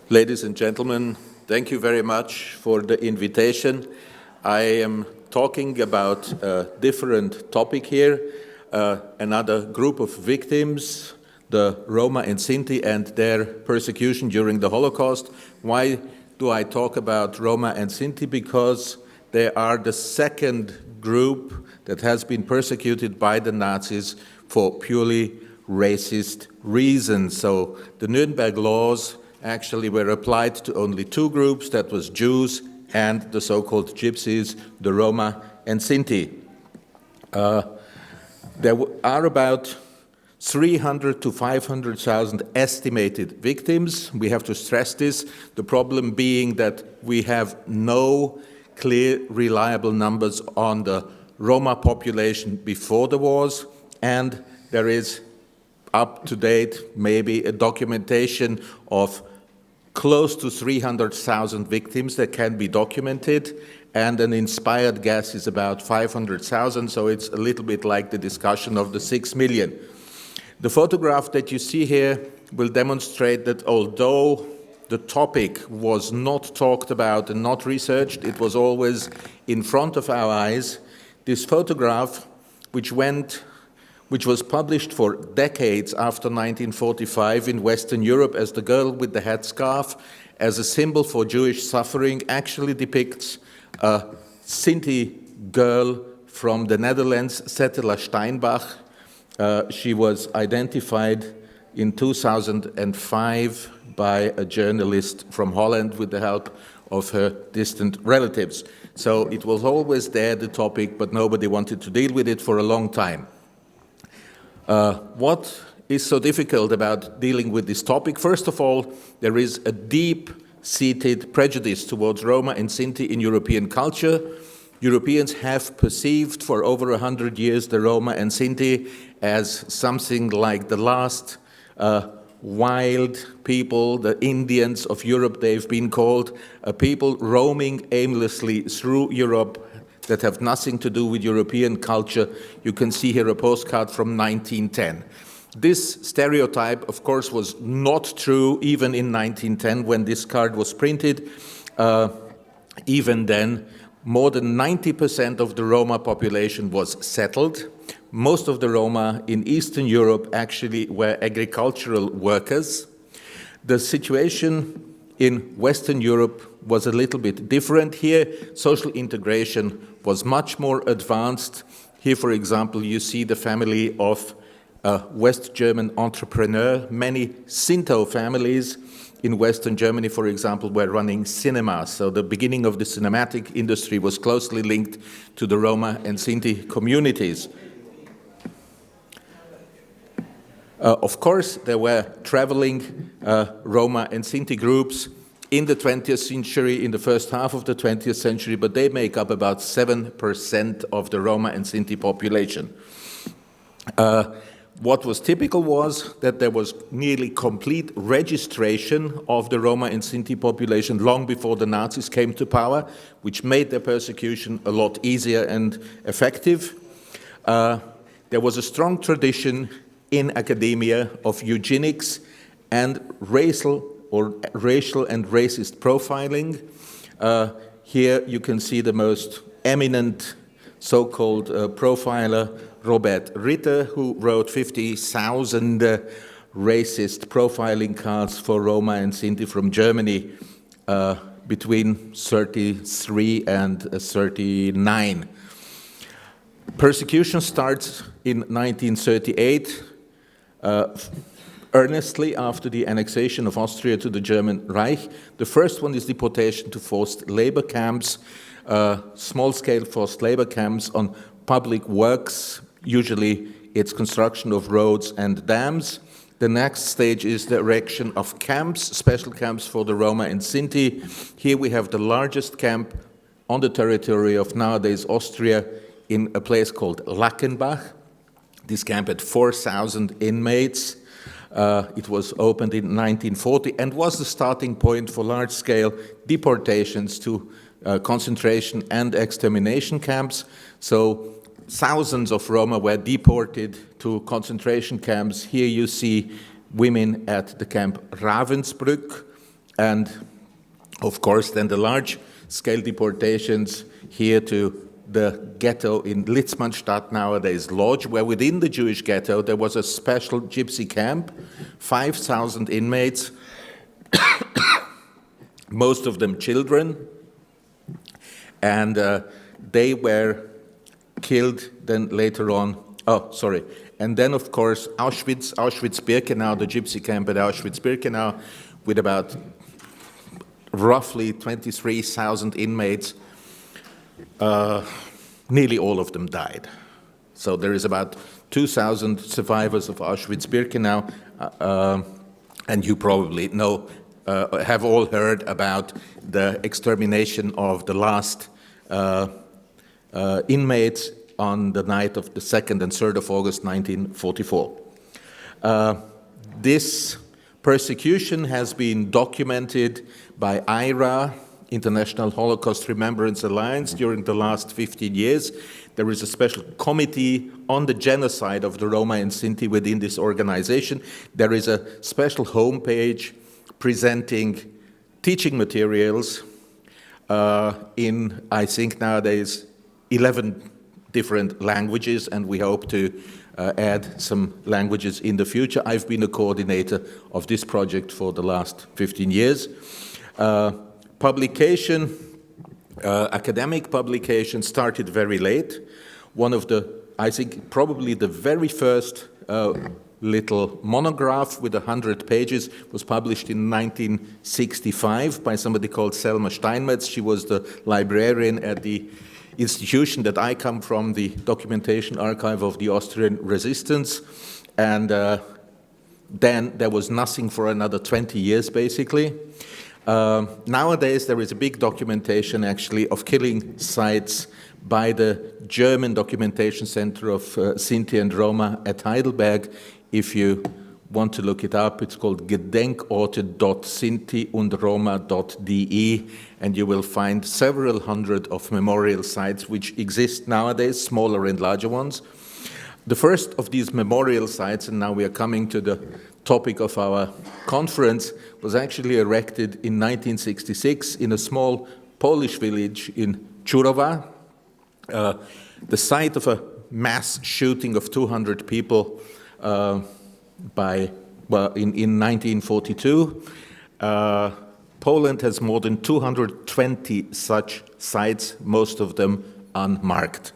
Ladies and gentlemen, thank you very much for the invitation. I am talking about a different topic here, another group of victims, the Roma and Sinti and their persecution during the Holocaust. Why do I talk about Roma and Sinti? Because they are the second group that has been persecuted by the Nazis for purely racist reasons. So the Nuremberg laws actually were applied to only two groups, that was Jews and the so-called Gypsies, the Roma and Sinti. There are about 300 to 500,000 estimated victims. We have to stress this, the problem being that we have no clear, reliable numbers on the Roma population before the wars, and there is up to date maybe a documentation of close to 300,000 victims that can be documented, and an inspired guess is about 500,000, so it's a little bit like the discussion of the 6 million. The photograph that you see here will demonstrate that although the topic was not talked about and not researched, it was always in front of our eyes. This photograph, which was published for decades after 1945 in Western Europe as the girl with the headscarf, as a symbol for Jewish suffering, actually depicts a Sinti girl from the Netherlands, Settela Steinbach. She was identified in 2005 by a journalist from Holland with the help of her distant relatives. So it was always there, the topic, but nobody wanted to deal with it for a long time. What is so difficult about dealing with this topic? First of all, there is a deep-seated prejudice towards Roma and Sinti in European culture. Europeans have perceived for over 100 years the Roma and Sinti as something like the last wild people, the Indians of Europe they've been called, people roaming aimlessly through Europe that have nothing to do with European culture. You can see here a postcard from 1910. This stereotype, of course, was not true even in 1910 when this card was printed. Even then, more than 90% of the Roma population was settled. Most of the Roma in Eastern Europe actually were agricultural workers. The situation in Western Europe was a little bit different. Here, social integration was much more advanced. Here, for example, you see the family of a West German entrepreneur. Many Sinto families in Western Germany, for example, were running cinemas. So the beginning of the cinematic industry was closely linked to the Roma and Sinti communities. Of course, there were traveling Roma and Sinti groups in the 20th century, in the first half of the 20th century, but they make up about 7% of the Roma and Sinti population. What was typical was that there was nearly complete registration of the Roma and Sinti population long before the Nazis came to power, which made their persecution a lot easier and effective. There was a strong tradition in academia of eugenics and racial and racist profiling. Here you can see the most eminent so-called profiler, Robert Ritter, who wrote 50,000 racist profiling cards for Roma and Sinti from Germany between 33 and 39. Persecution starts in 1938, earnestly after the annexation of Austria to the German Reich. The first one is deportation to forced labor camps, small-scale forced labor camps on public works. Usually it's construction of roads and dams. The next stage is the erection of camps, special camps for the Roma and Sinti. Here we have the largest camp on the territory of nowadays Austria in a place called Lackenbach. This camp had 4,000 inmates. It was opened in 1940 and was the starting point for large-scale deportations to concentration and extermination camps. So thousands of Roma were deported to concentration camps. Here you see women at the camp Ravensbrück. And of course, then the large-scale deportations here to the ghetto in Litzmannstadt, nowadays Lodz, where within the Jewish ghetto there was a special gypsy camp, 5,000 inmates, most of them children, and they were killed then later on. And then of course Auschwitz-Birkenau, the gypsy camp at Auschwitz-Birkenau, with about roughly 23,000 inmates, nearly all of them died. So there is about 2,000 survivors of Auschwitz-Birkenau, and you probably know, have all heard about the extermination of the last inmates on the night of the 2nd and 3rd of August 1944. This persecution has been documented by IRA, International Holocaust Remembrance Alliance, during the last 15 years. There is a special committee on the genocide of the Roma and Sinti within this organization. There is a special homepage presenting teaching materials in, I think nowadays, 11 different languages, and we hope to add some languages in the future. I've been a coordinator of this project for the last 15 years. Publication, academic publication started very late. One of the, I think, probably the very first little monograph with 100 pages was published in 1965 by somebody called Selma Steinmetz. She was the librarian at the institution that I come from, the Documentation Archive of the Austrian Resistance. And then there was nothing for another 20 years, basically. Nowadays, there is a big documentation, actually, of killing sites by the German Documentation Center of Sinti and Roma at Heidelberg. If you want to look it up, it's called gedenkorte.sinti-und-roma.de, and you will find several hundred of memorial sites which exist nowadays, smaller and larger ones. The first of these memorial sites, and now we are coming to the topic of our conference, was actually erected in 1966 in a small Polish village in Churowa, the site of a mass shooting of 200 people in 1942. Poland has more than 220 such sites, most of them unmarked.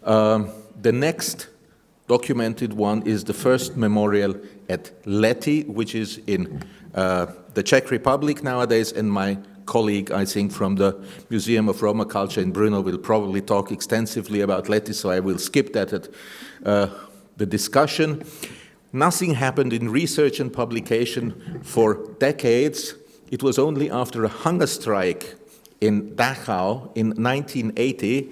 The next documented one is the first memorial at Lety, which is in the Czech Republic nowadays, and my colleague, I think, from the Museum of Roma Culture in Brno will probably talk extensively about Lety, so I will skip that at the discussion. Nothing happened in research and publication for decades. It was only after a hunger strike in Dachau in 1980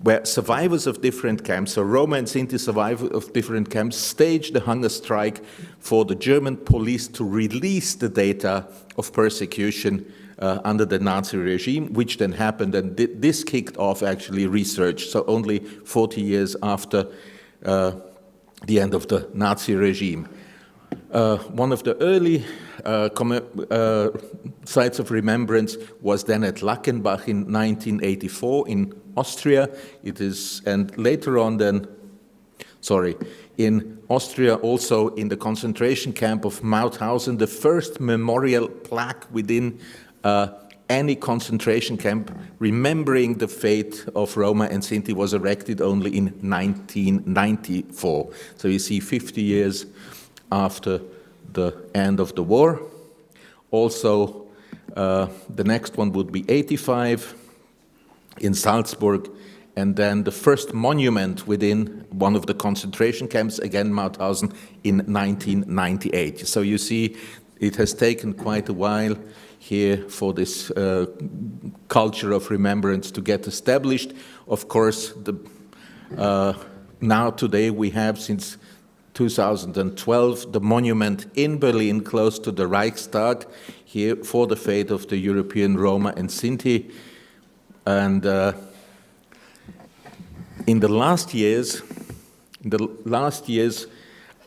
where survivors of different camps, so Roma and Sinti survivors of different camps, staged a hunger strike for the German police to release the data of persecution under the Nazi regime, which then happened, and this kicked off actually research, so only 40 years after the end of the Nazi regime. One of the early sites of remembrance was then at Lackenbach in 1984 in Austria. It is, and later on then, in Austria, also in the concentration camp of Mauthausen, the first memorial plaque within any concentration camp remembering the fate of Roma and Sinti was erected only in 1994. So you see 50 years after the end of the war. Also, the next one would be 85 in Salzburg, and then the first monument within one of the concentration camps, again Mauthausen, in 1998. So you see, it has taken quite a while here for this culture of remembrance to get established. Of course, now today we have, since 2012, the monument in Berlin close to the Reichstag here for the fate of the European Roma and Sinti. And in the last years,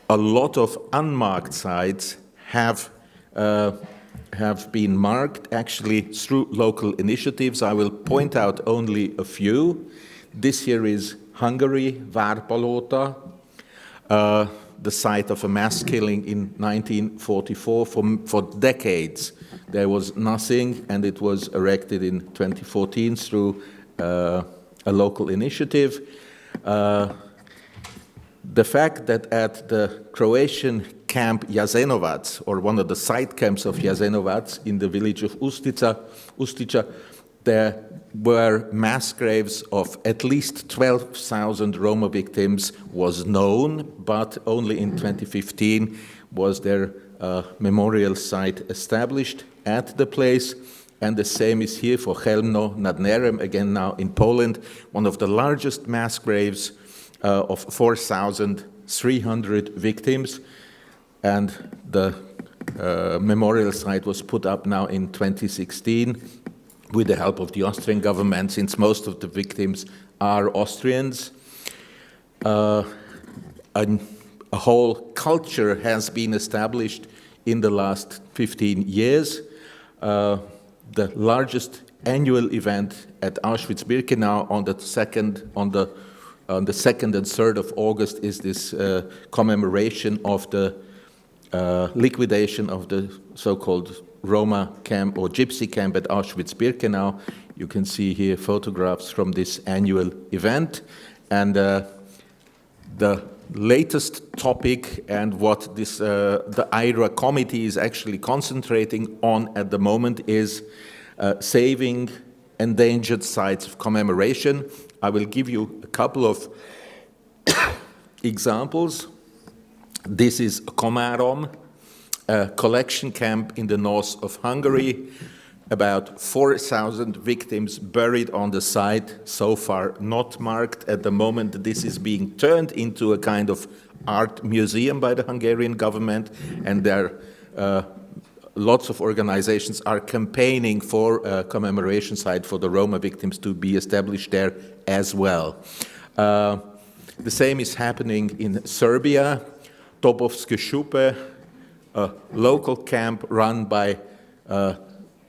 a lot of unmarked sites have have been marked actually through local initiatives. I will point out only a few. This here is Hungary, Várpalota, the site of a mass killing in 1944. For decades there was nothing, and it was erected in 2014 through a local initiative. The fact that at the Croatian camp Jasenovac, or one of the side camps of Jasenovac in the village of Ustica, there were mass graves of at least 12,000 Roma victims was known, but only in 2015 was there a memorial site established at the place. And the same is here for Chełmno nad Nerem, again now in Poland, one of the largest mass graves of 4,300 victims. And the memorial site was put up now in 2016 with the help of the Austrian government, since most of the victims are Austrians. A whole culture has been established in the last 15 years. The largest annual event at Auschwitz-Birkenau on the 2nd and 3rd of August is this commemoration of the liquidation of the so-called Roma camp or gypsy camp at Auschwitz-Birkenau. You can see here photographs from this annual event. And the latest topic, and what this, the IRA committee is actually concentrating on at the moment, is saving endangered sites of commemoration. I will give you a couple of examples. This is Komárom, a collection camp in the north of Hungary. About 4,000 victims buried on the site, so far not marked. At the moment, this is being turned into a kind of art museum by the Hungarian government, and there lots of organizations are campaigning for a commemoration site for the Roma victims to be established there as well. The same is happening in Serbia. Tobovske Šupe, a local camp run by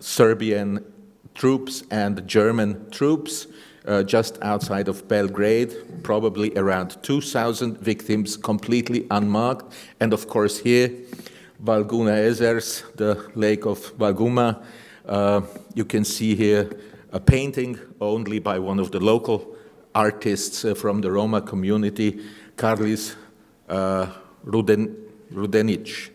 Serbian troops and German troops just outside of Belgrade, probably around 2,000 victims, completely unmarked. And of course here, Valguna Ezers, the lake of Valguma. You can see here a painting only by one of the local artists from the Roma community, Karlis Rudenic.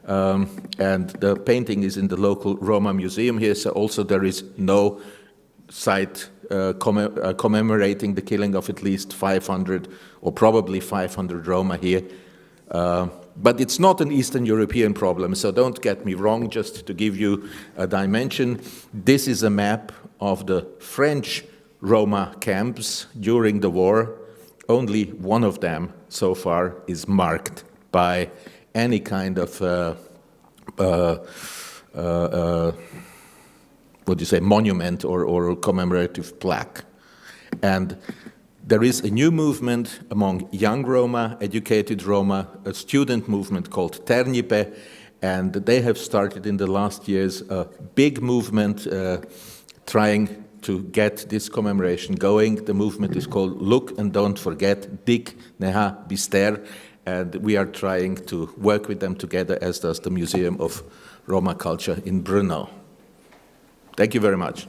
And the painting is in the local Roma museum here, so also there is no site commemorating the killing of at least 500 or probably 500 Roma here. But it's not an Eastern European problem, so don't get me wrong, just to give you a dimension. This is a map of the French Roma camps during the war. Only one of them so far is marked by any kind of monument or commemorative plaque. And there is a new movement among young Roma, educated Roma, a student movement called Ternipe, and they have started in the last years a big movement trying to get this commemoration going. The movement is called Look and Don't Forget, Dik Neha Bister, and we are trying to work with them together, as does the Museum of Roma Culture in Brno. Thank you very much.